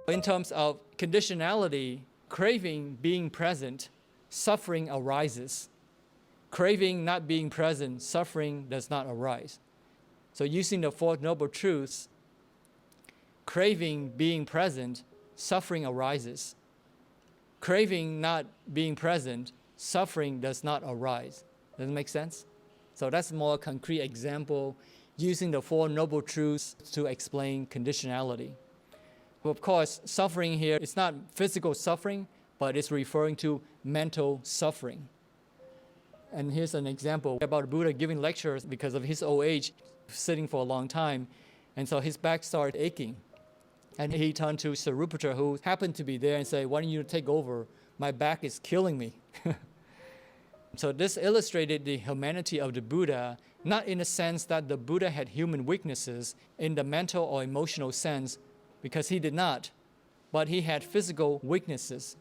In terms of conditionality, craving being present, suffering arises. Craving not being present, suffering does not arise. So using the Four Noble Truths, craving being present, suffering arises. Craving not being present, suffering does not arise. Does it make sense? So that's a more concrete example using the Four Noble Truths to explain conditionality. Of course, suffering here is not physical suffering, but it's referring to mental suffering. And here's an example about Buddha giving lectures because of his old age, sitting for a long time, and so his back started aching. And he turned to Sariputta, who happened to be there, and said, "Why don't you take over? My back is killing me." So this illustrated the humanity of the Buddha, not in the sense that the Buddha had human weaknesses in the mental or emotional sense, because he did not, but he had physical weaknesses.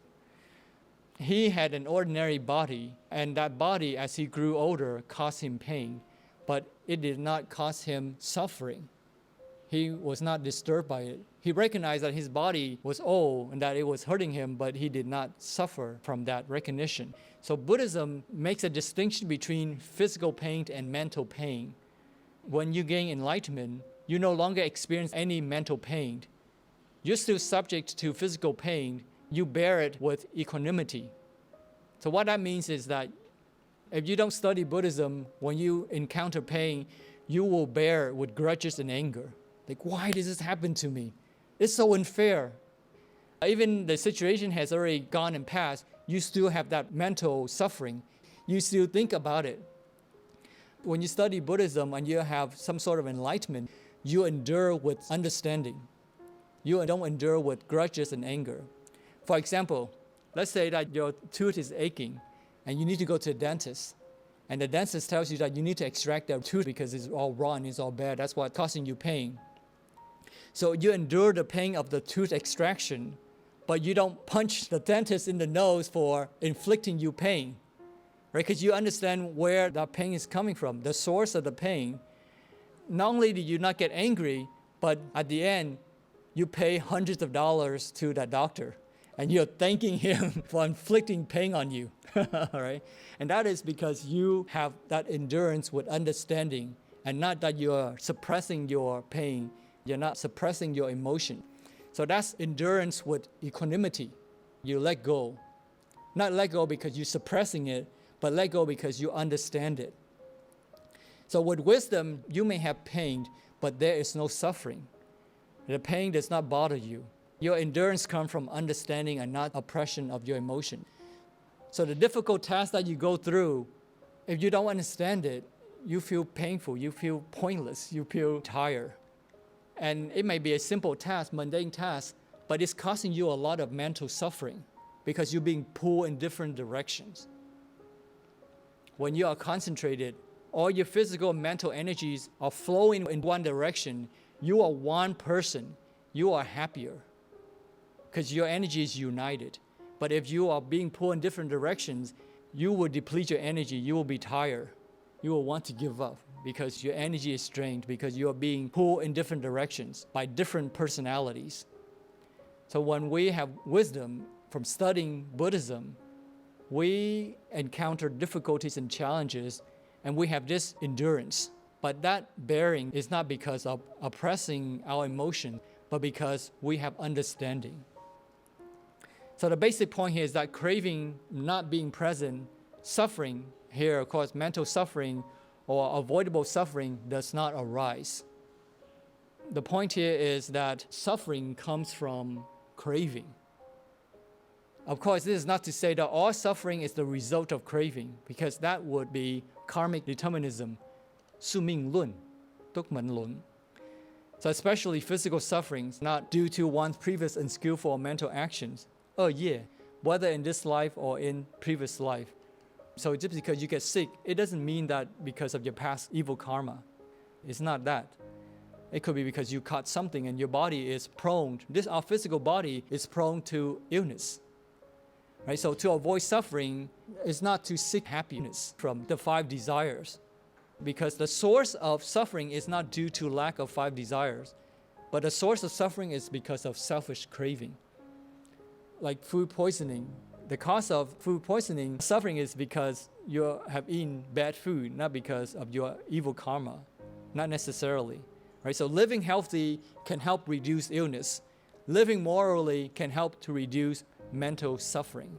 He had an ordinary body, and that body, as he grew older, caused him pain, but it did not cause him suffering. He was not disturbed by it. He recognized that his body was old and that it was hurting him, but he did not suffer from that recognition. So Buddhism makes a distinction between physical pain and mental pain. When you gain enlightenment, you no longer experience any mental pain. You're still subject to physical pain. You bear it with equanimity. So what that means is that if you don't study Buddhism, when you encounter pain, you will bear it with grudges and anger. Like, why does this happen to me? It's so unfair. Even the situation has already gone and passed, you still have that mental suffering. You still think about it. When you study Buddhism and you have some sort of enlightenment, you endure with understanding. You don't endure with grudges and anger. For example, let's say that your tooth is aching and you need to go to the dentist. And the dentist tells you that you need to extract that tooth because it's all rotten, it's all bad. That's what's causing you pain. So you endure the pain of the tooth extraction, but you don't punch the dentist in the nose for inflicting you pain, right? Because you understand where that pain is coming from, the source of the pain. Not only do you not get angry, but at the end, you pay hundreds of dollars to that doctor, and you're thanking him for inflicting pain on you, all right? And that is because you have that endurance with understanding, and not that you're suppressing your pain. You're not suppressing your emotion. So that's endurance with equanimity. You let go. Not let go because you're suppressing it, but let go because you understand it. So with wisdom, you may have pain, but there is no suffering. The pain does not bother you. Your endurance comes from understanding and not oppression of your emotion. So the difficult task that you go through, if you don't understand it, you feel painful, you feel pointless, you feel tired. And it may be a simple task, mundane task, but it's causing you a lot of mental suffering because you're being pulled in different directions. When you are concentrated, all your physical and mental energies are flowing in one direction. You are one person. You are happier because your energy is united. But if you are being pulled in different directions, you will deplete your energy. You will be tired. You will want to give up because your energy is strained, because you are being pulled in different directions by different personalities. So when we have wisdom from studying Buddhism, we encounter difficulties and challenges, and we have this endurance. But that bearing is not because of oppressing our emotion, but because we have understanding. So the basic point here is that craving not being present, suffering, here of course mental suffering or avoidable suffering does not arise. The point here is that suffering comes from craving. Of course, this is not to say that all suffering is the result of craving, because that would be karmic determinism, 宿命论, 督命論. So especially physical sufferings, not due to one's previous unskillful mental actions, 恶业, whether in this life or in previous life. So just because you get sick, it doesn't mean that because of your past evil karma. It's not that. It could be because you caught something and your body is prone, our physical body is prone to illness. Right? So to avoid suffering is not to seek happiness from the 5 desires, because the source of suffering is not due to lack of 5 desires. But the source of suffering is because of selfish craving. Like food poisoning. The cause of food poisoning, suffering is because you have eaten bad food, not because of your evil karma. Not necessarily. Right? So living healthy can help reduce illness. Living morally can help to reduce mental suffering.